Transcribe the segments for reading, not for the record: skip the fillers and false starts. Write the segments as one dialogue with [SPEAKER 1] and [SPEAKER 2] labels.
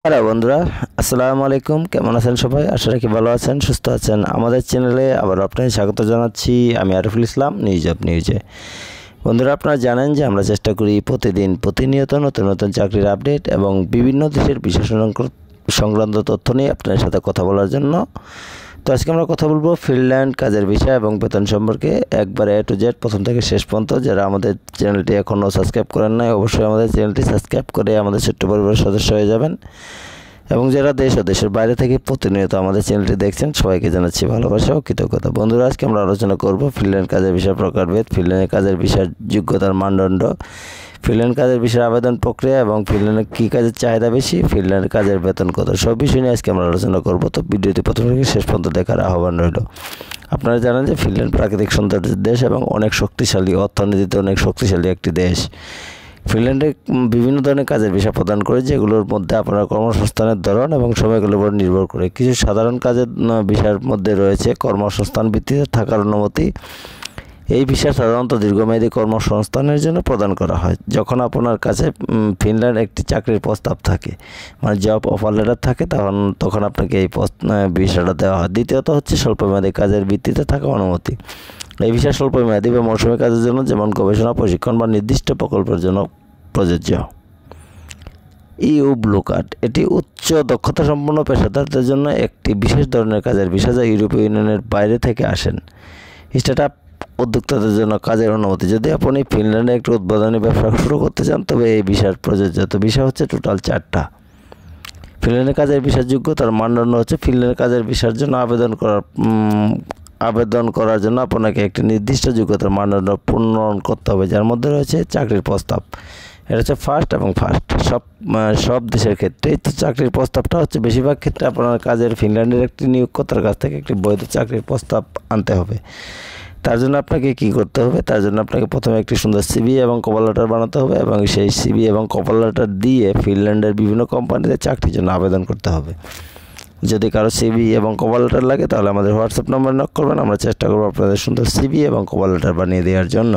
[SPEAKER 1] Hello বন্ধুরা, আসসালামু আলাইকুম। কেমন আছেন সবাই? আশা রাখি ভালো আছেন, সুস্থ আছেন। আমাদের চ্যানেলে আবার আপনাদের স্বাগত জানাচ্ছি। আমি আরিফুল ইসলাম, নিউজ অফ নিউজে। বন্ধুরা, আপনারা জানেন যে আমরা চেষ্টা করি প্রতিনিয়ত নতুন নতুন চাকরির আপডেট এবং বিভিন্ন দেশের বিশেষ সংক্রান্ত তথ্য নিয়ে আপনাদের সাথে কথা বলার জন্য। তো আজকে আমরা কথা বলবো ফিনল্যান্ড কাজের বিষয় এবং বেতন সম্পর্কে, একবারে A to Z, প্রথম থেকে শেষ পর্যন্ত। যারা আমাদের চ্যানেলটি এখনও সাবস্ক্রাইব করেন নাই, অবশ্যই আমাদের চ্যানেলটি সাবস্ক্রাইব করে আমাদের ছোট্ট পরিবারের সদস্য হয়ে যাবেন। এবং যারা দেশ ও দেশের বাইরে থেকে প্রতিনিয়ত আমাদের চ্যানেলটি দেখছেন, সবাইকে জানাচ্ছি ভালোবাসা ও কৃতজ্ঞতা। বন্ধুরা, আজকে আমরা আলোচনা করব ফিনল্যান্ড কাজের বিষয় প্রকারভেদ, ফিনল্যান্ডের কাজের বিষয়ের যোগ্যতার মানদণ্ড, ফিনল্যান্ড কাজের বিষয়ের আবেদন প্রক্রিয়া এবং ফিনল্যান্ডে কী কাজের চাহিদা বেশি, ফিনল্যান্ডের কাজের বেতন কত, সব বিষয় নিয়ে আজকে আমরা আলোচনা করব। তো ভিডিওটি প্রথম থেকে শেষ পর্যন্ত দেখার আহ্বান রইল। আপনারা জানেন যে ফিনল্যান্ড প্রাকৃতিক সৌন্দর্যের দেশ এবং অনেক শক্তিশালী, অর্থনীতিতে অনেক শক্তিশালী একটি দেশ। ফিনল্যান্ডে বিভিন্ন ধরনের কাজের বিষয় প্রদান করে, যেগুলোর মধ্যে আপনার কর্মসংস্থানের ধরন এবং সময়গুলোর উপর নির্ভর করে। কিছু সাধারণ কাজের বিষয়ের মধ্যে রয়েছে কর্মসংস্থান ভিত্তিতে থাকার অনুমতি। এই বিষয় সাধারণত দীর্ঘমেয়াদী কর্মসংস্থানের জন্য প্রদান করা হয়। যখন আপনার কাছে ফিনল্যান্ড একটি চাকরির প্রস্তাব থাকে, মানে জব অফার লেটার থাকে, তখন আপনাকে এই বিষয়টা দেওয়া হয়। দ্বিতীয়ত হচ্ছে স্বল্পমেয়াদী কাজের ভিত্তিতে থাকা অনুমতি। এই বিষয় স্বল্পমেয়াদী বা মৌসুমী কাজের জন্য, যেমন গবেষণা, প্রশিক্ষণ বা নির্দিষ্ট প্রকল্পের জন্য প্রযোজ্য। ইউ ব্লু কার্ড, এটি উচ্চ দক্ষতা সম্পন্ন পেশাদারদের জন্য একটি বিশেষ ধরনের কাজের বিষয়, যা ইউরোপীয় ইউনিয়নের বাইরে থেকে আসেন। স্টার্টআপ উদ্যোক্তাদের জন্য কাজের অনুমতি। যদি আপনি ফিনল্যান্ডে একটি উদ্বোধনী ব্যবসা শুরু করতে চান, তবে এই বিষয়ের প্রযোজ্য। তো বিষয় হচ্ছে টোটাল 4টা। ফিনল্যান্ডের কাজের বিষয়ের যোগ্যতার মানদণ্ড হচ্ছে, ফিনল্যান্ডের কাজের বিষয়ের জন্য আবেদন করার জন্য আপনাকে একটি নির্দিষ্ট যোগ্যতার মানদণ্ড পূরণ করতে হবে, যার মধ্যে রয়েছে চাকরির প্রস্তাব। এটা হচ্ছে ফার্স্ট এবং ফার্স্ট সব দেশের ক্ষেত্রেই। তো চাকরির প্রস্তাবটা হচ্ছে বেশিরভাগ ক্ষেত্রে আপনার কাজের ফিনল্যান্ডের একটি নিয়োগকর্তার কাছ থেকে একটি বৈধ চাকরির প্রস্তাব আনতে হবে। তার জন্য আপনাকে কী করতে হবে? তার জন্য আপনাকে প্রথমে একটি সুন্দর সিভি এবং কভার লেটার বানাতে হবে এবং সেই সিভি এবং কভার লেটার দিয়ে ফিনল্যান্ডের বিভিন্ন কোম্পানিতে চাকরির জন্য আবেদন করতে হবে। যদি কারো সিভি এবং কভার লেটার লাগে, তাহলে আমাদের হোয়াটসঅ্যাপ নম্বরে নক করবেন। আমরা চেষ্টা করবো আপনাদের সুন্দর সিভি এবং কভার লেটার বানিয়ে দেওয়ার জন্য।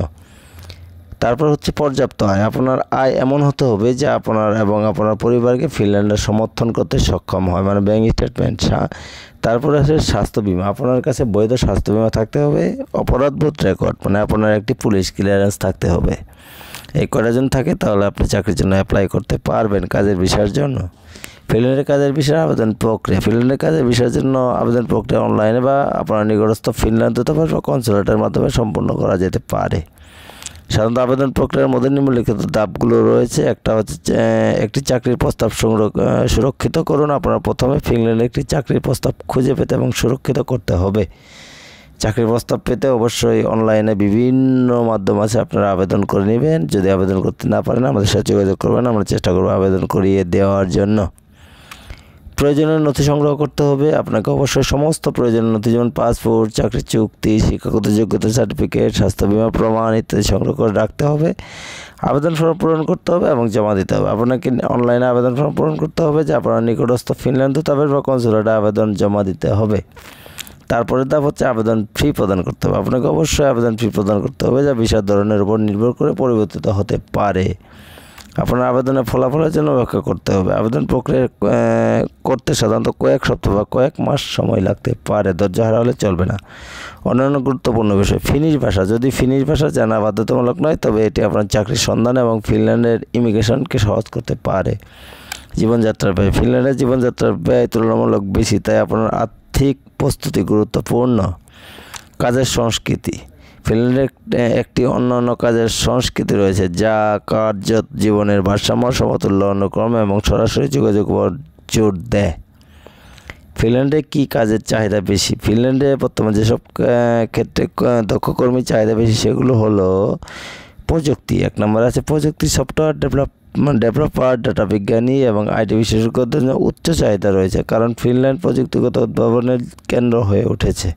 [SPEAKER 1] তারপর হচ্ছে পর্যাপ্ত আয়। আপনার আয় এমন হতে হবে যে আপনার এবং আপনার পরিবারকে ফিনল্যান্ডে সমর্থন করতে সক্ষম হয়, মানে ব্যাঙ্ক স্টেটমেন্ট। তারপরে আছে স্বাস্থ্য বিমা। আপনার কাছে বৈধ স্বাস্থ্য বিমা থাকতে হবে। অপরাধবোধ রেকর্ড, মানে আপনার একটি পুলিশ ক্লিয়ারেন্স থাকতে হবে। এই কটা জন থাকে, তাহলে আপনি চাকরির জন্য অ্যাপ্লাই করতে পারবেন কাজের বিষয়ের জন্য। ফিনল্যান্ডের কাজের বিষয়ে আবেদন প্রক্রিয়া। ফিনল্যান্ডের কাজের বিষয়ের জন্য আবেদন প্রক্রিয়া অনলাইনে বা আপনার নিকটস্থ ফিনল্যান্ড দূতাবাস বা কনসুলেটের মাধ্যমে সম্পূর্ণ করা যেতে পারে। সাধারণত আবেদন প্রক্রিয়ার মধ্যে নিম্নলিখিত ধাপগুলো রয়েছে। একটা হচ্ছে একটি চাকরির প্রস্তাব সুরক্ষিত করুন। আপনারা প্রথমে ফিনল্যান্ডে একটি চাকরির প্রস্তাব খুঁজে পেতে এবং সুরক্ষিত করতে হবে। চাকরির প্রস্তাব পেতে অবশ্যই অনলাইনে বিভিন্ন মাধ্যম আছে, আপনারা আবেদন করে নেবেন। যদি আবেদন করতে না পারেন, আমাদের সাথে যোগাযোগ করবেন, আমরা চেষ্টা করবো আবেদন করিয়ে দেওয়ার জন্য। প্রয়োজনীয় নথি সংগ্রহ করতে হবে। আপনাকে অবশ্যই সমস্ত প্রয়োজনীয় নথি, যেমন পাসপোর্ট, চাকরির চুক্তি, শিক্ষাগত যোগ্যতা সার্টিফিকেট, স্বাস্থ্য বিমা প্রমাণ ইত্যাদি সংগ্রহ করে রাখতে হবে। আবেদন ফর্ম পূরণ করতে হবে এবং জমা দিতে হবে। আপনাকে অনলাইনে আবেদন ফর্ম পূরণ করতে হবে, যে আপনার নিকটস্থ ফিনল্যান্ড দূতাবাস বা কনসুলেটে আবেদন জমা দিতে হবে। তারপরে ধাপ হচ্ছে আবেদন ফি প্রদান করতে হবে। আপনাকে অবশ্যই আবেদন ফি প্রদান করতে হবে, যা ভিসার ধরনের উপর নির্ভর করে পরিবর্তিত হতে পারে। আপনার আবেদনের ফলাফলের জন্য অপেক্ষা করতে হবে। আবেদন প্রক্রিয়া করতে সাধারণত কয়েক সপ্তাহ বা কয়েক মাস সময় লাগতে পারে। ধৈর্য হারা হলে চলবে না। অন্যান্য গুরুত্বপূর্ণ বিষয়, ফিনিশ ভাষা। যদি ফিনিশ ভাষা জানা বাধ্যতামূলক নয়, তবে এটি আপনার চাকরির সন্ধান এবং ফিনল্যান্ডের ইমিগ্রেশনকে সহজ করতে পারে। জীবনযাত্রার ব্যয়। ফিনল্যান্ডের জীবনযাত্রার ব্যয় তুলনামূলক বেশি, তাই আপনার আর্থিক প্রস্তুতি গুরুত্বপূর্ণ। কাজের সংস্কৃতি। ফিনল্যান্ডের একটি অন্যান্য কাজের সংস্কৃতি রয়েছে, যা কার্য জীবনের ভারসাম্য, সমতুল্য অনুক্রম এবং সরাসরি যোগাযোগ উপর জোর দেয়। ফিনল্যান্ডে কী কাজের চাহিদা বেশি? ফিনল্যান্ডে বর্তমানে যেসব ক্ষেত্রে দক্ষ কর্মীর চাহিদা বেশি, সেগুলো হলো প্রযুক্তি। 1 নম্বরে আছে প্রযুক্তি, সফটওয়্যার ডেভেলপার, ডাটা বিজ্ঞানী এবং আইটি বিশেষজ্ঞদের জন্য উচ্চ চাহিদা রয়েছে, কারণ ফিনল্যান্ড প্রযুক্তিগত উদ্ভাবনের কেন্দ্র হয়ে উঠেছে।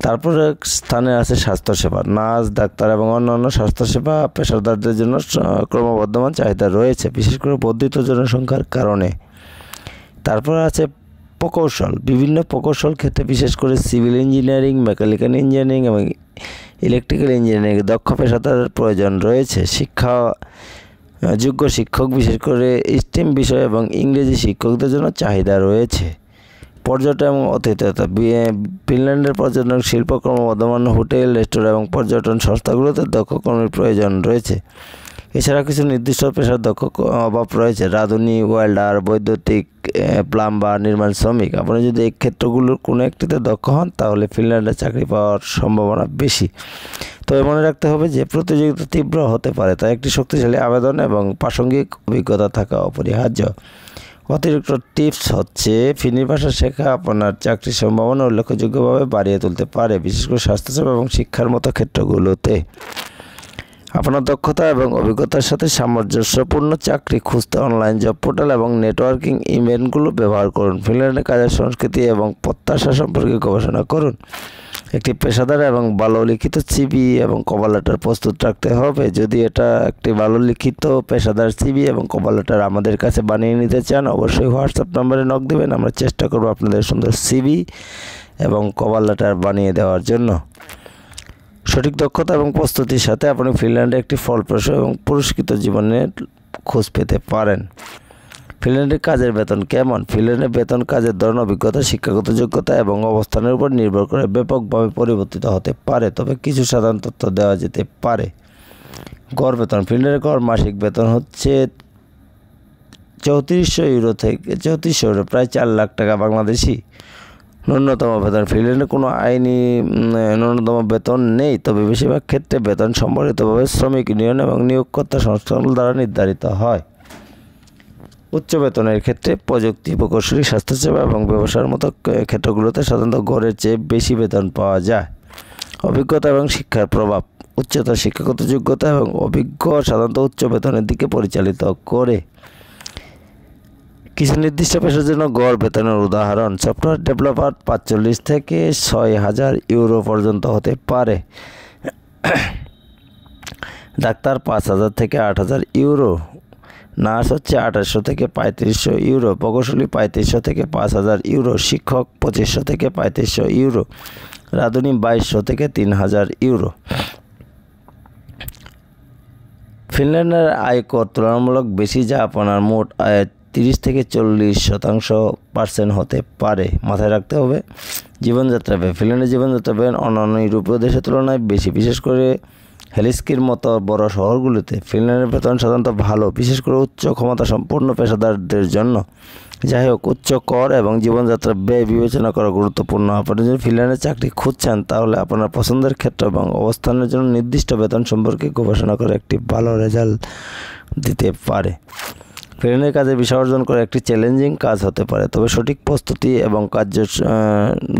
[SPEAKER 1] তারপরে স্থানে আছে স্বাস্থ্যসেবা। নার্স, ডাক্তার এবং অন্যান্য স্বাস্থ্যসেবা পেশাদারদের জন্য ক্রমবর্ধমান চাহিদা রয়েছে, বিশেষ করে বর্ধিত জনসংখ্যার কারণে। তারপরে আছে প্রকৌশল। বিভিন্ন প্রকৌশল ক্ষেত্রে, বিশেষ করে সিভিল ইঞ্জিনিয়ারিং, মেকানিক্যাল ইঞ্জিনিয়ারিং এবং ইলেকট্রিক্যাল ইঞ্জিনিয়ারিং দক্ষ পেশাদারের প্রয়োজন রয়েছে। শিক্ষা যোগ্য শিক্ষক, বিশেষ করে স্টেম বিষয় এবং ইংরেজি শিক্ষকদের জন্য চাহিদা রয়েছে। পর্যটন এবং আতিথেয়তা, ফিনল্যান্ডের পর্যটন শিল্প, ক্রমবর্ধমান হোটেল, রেস্তোরাঁ এবং পর্যটন সংস্থাগুলোতে দক্ষ কর্মীর প্রয়োজন রয়েছে। এছাড়া কিছু নির্দিষ্ট পেশার দক্ষ অভাব রয়েছে: রাঁধুনি, ওয়েল্ডার, বৈদ্যুতিক, প্লাম্বার, নির্মাণ শ্রমিক। আপনি যদি এই ক্ষেত্রগুলোর কোনো একটিতে দক্ষ হন তাহলে ফিনল্যান্ডে চাকরি পাওয়ার সম্ভাবনা বেশি। তবে মনে রাখতে হবে যে প্রতিযোগিতা তীব্র হতে পারে, তাই একটি শক্তিশালী আবেদন এবং প্রাসঙ্গিক অভিজ্ঞতা থাকা অপরিহার্য। অতিরিক্ত টিপস হচ্ছে, ফিনি ভাষা শেখা আপনার চাকরির সম্ভাবনা উল্লেখযোগ্যভাবে বাড়িয়ে তুলতে পারে, বিশেষ করে স্বাস্থ্যসেবা এবং শিক্ষার মতো ক্ষেত্রগুলোতে। আপনার দক্ষতা এবং অভিজ্ঞতার সাথে সামঞ্জস্যপূর্ণ চাকরি খুঁজতে অনলাইন জব পোর্টাল এবং নেটওয়ার্কিং ইভেন্টগুলো ব্যবহার করুন। ফিনল্যান্ডের কাজের সংস্কৃতি এবং প্রত্যাশা সম্পর্কে গবেষণা করুন। একটি পেশাদার এবং ভালো লিখিত সিভি এবং কভার লেটার প্রস্তুত রাখতে হবে। যদি এটা একটি ভালো লিখিত পেশাদার সিভি এবং কভার লেটার আমাদের কাছে বানিয়ে নিতে চান, অবশ্যই হোয়াটসঅ্যাপ নম্বরে নক দেবেন। আমরা চেষ্টা করব আপনাদের সুন্দর সিভি এবং কভার লেটার বানিয়ে দেওয়ার জন্য। সঠিক দক্ষতা এবং প্রস্তুতির সাথে আপনি ফিনল্যান্ডে একটি ফলপ্রসূ এবং পুরস্কৃত জীবনের খোঁজ পেতে পারেন। ফিনল্যান্ডের কাজের বেতন কেমন? ফিনল্যান্ডের বেতন কাজের ধরন, অভিজ্ঞতা, শিক্ষাগত যোগ্যতা এবং অবস্থানের উপর নির্ভর করে ব্যাপকভাবে পরিবর্তিত হতে পারে, তবে কিছু সাধারণ তথ্য দেওয়া যেতে পারে। গড় বেতন, ফিনল্যান্ডের গড় মাসিক বেতন হচ্ছে 3400 ইউরো থেকে 3400 ইউরো, প্রায় 4 লাখ টাকা বাংলাদেশি। ন্যূনতম বেতন, ফিনল্যান্ডে কোনো আইনি ন্যূনতম বেতন নেই, তবে বেশিরভাগ ক্ষেত্রে বেতন সম্মিলিতভাবে শ্রমিক ইউনিয়ন এবং নিয়োগকর্তা সংস্থাগুলো দ্বারা নির্ধারিত হয়। উচ্চ বেতনের ক্ষেত্রে প্রযুক্তি, প্রকৌশলী, স্বাস্থ্যসেবা এবং ব্যবসার মতো ক্ষেত্রগুলোতে সাধারণত গড়ের চেয়ে বেশি বেতন পাওয়া যায়। অভিজ্ঞতা এবং শিক্ষার প্রভাব, উচ্চতর শিক্ষাগত যোগ্যতা এবং অভিজ্ঞ সাধারণত উচ্চ বেতনের দিকে পরিচালিত করে। কিছু নির্দিষ্ট পেশার জন্য গড় বেতনের উদাহরণ: সফটওয়্যার ডেভেলপার 45 থেকে 6000 ইউরো পর্যন্ত হতে পারে। ডাক্তার 5000 থেকে 8000 ইউরো। নার্স হচ্ছে 2800 থেকে 3500 ইউরো। প্রকৌশলী 3500 থেকে 5000 ইউরো। শিক্ষক 2500 থেকে 3500 ইউরো। রাঁধুনি 2200 থেকে 3000 ইউরো। ফিনল্যান্ডের আয়কর তুলনামূলক বেশি, যা আপনার মোট আয়ের 30 থেকে 40% হতে পারে। মাথায় রাখতে হবে জীবনযাত্রা ব্যয়, ফিনল্যান্ডের জীবনযাত্রা ব্যয় অন্যান্য ইউরোপীয় দেশের তুলনায় বেশি, বিশেষ করে হেলসিঙ্কির মতো বড় শহরগুলিতে। ফিনল্যান্ডের বেতন সাধারণত ভালো, বিশেষ করে উচ্চ ক্ষমতা সম্পন্ন পেশাদারদের জন্য। যাই হোক, উচ্চ কর এবং জীবনযাত্রা ব্যয় বিবেচনা করা গুরুত্বপূর্ণ। আপনি যদি ফিনল্যান্ডে চাকরি খুঁজছেন তাহলে আপনার পছন্দের ক্ষেত্র এবং অবস্থানের জন্য নির্দিষ্ট বেতন সম্পর্কে গবেষণা করে একটি ভালো রেজাল্ট দিতে পারে। ফিনল্যান্ডের কাজে ভিসা অর্জন করা একটি চ্যালেঞ্জিং কাজ হতে পারে, তবে সঠিক প্রস্তুতি এবং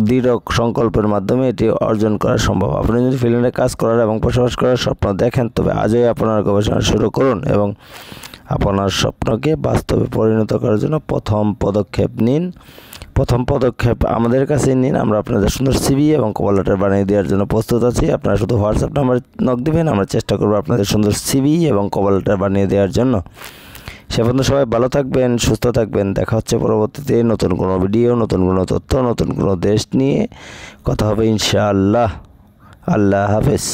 [SPEAKER 1] দৃঢ় সংকল্পের মাধ্যমে এটি অর্জন করা সম্ভব। আপনি যদি ফিনল্যান্ডে কাজ করার এবং বসবাস করার স্বপ্ন দেখেন, তবে আজই আপনার গবেষণা শুরু করুন এবং আপনার স্বপ্নকে বাস্তবে পরিণত করার জন্য প্রথম পদক্ষেপ নিন। প্রথম পদক্ষেপ আমাদের কাছে নিন। আমরা আপনাদের সুন্দর সিভি এবং কভার লেটার বানিয়ে দেওয়ার জন্য প্রস্তুত আছি। আপনারা শুধু হোয়াটসঅ্যাপ নাম্বার নক দেবেন, আমরা চেষ্টা করব আপনাদের সুন্দর সিভি এবং কভার লেটার বানিয়ে দেওয়ার জন্য। সে পর্যন্ত সবাই ভালো থাকবেন, সুস্থ থাকবেন। দেখা হচ্ছে পরবর্তীতে নতুন কোনো ভিডিও, নতুন কোনো তথ্য, নতুন কোনো দেশ নিয়ে কথা হবে ইনশাআল্লাহ। আল্লাহ হাফেজ।